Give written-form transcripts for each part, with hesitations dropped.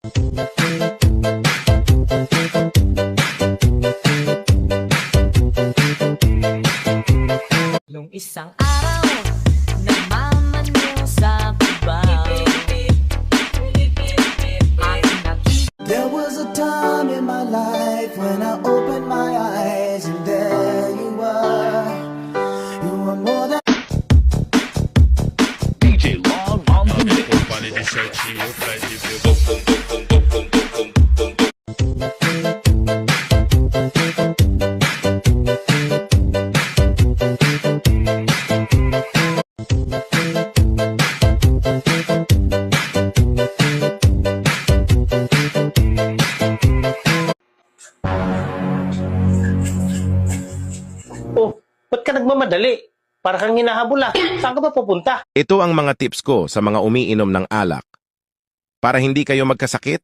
Nung isang araw, namamaniw sa babaw. There was a time in my life when I opened my eyes and there you were. You were more than DJ Long on the mix. Company de certinho pra de ver bum bum bum bum bum bum bum bum. Oh, ba't ka nagmamadali? Para kang hinahabol ah. Saan ka ba pupunta? Ito ang mga tips ko sa mga umiinom ng alak. Para hindi kayo magkasakit,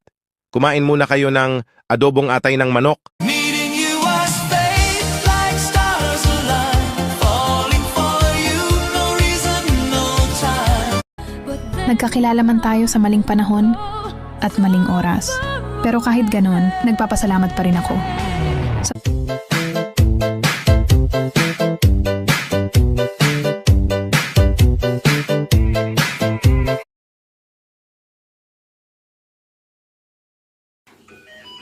kumain muna kayo ng adobong atay ng manok. meeting you was fate like stars align. Falling for you, no reason, no time. Nagkakilala man tayo sa maling panahon at maling oras. Pero kahit ganon, nagpapasalamat pa rin ako.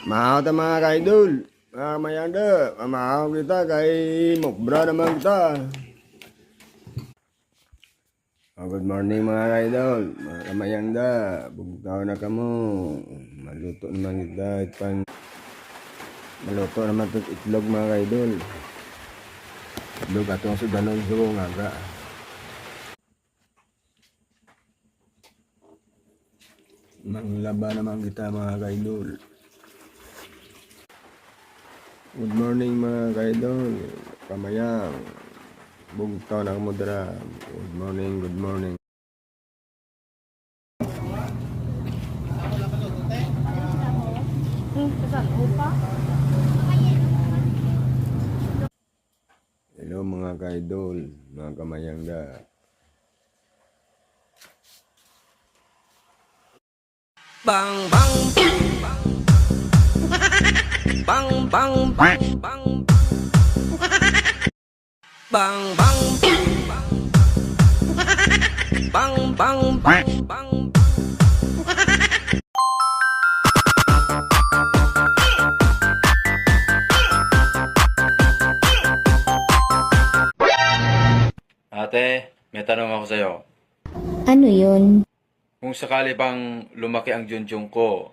Mahal ta mga kaidol, mga mayanda, mahal kita kay mukbra naman kita. Good morning mga kaidol, mga kamayanda, bugtaw na kamo. Maluto naman kita, maluto naman ito itlog mga kaidol. Itlog atong sudanon ko nga. Manglaba naman kita mga kaidol. Good morning mga kaidol, kamayang, bugtaw na kamudra. Good morning, good morning. Hello mga kaidol, mga kamayang da. Bang bang bang bang bang bang bang bang bang bang bang bang. Ate, may tanong ako sa'yo. Ano yun? Kung sakali bang lumaki ang junjung ko,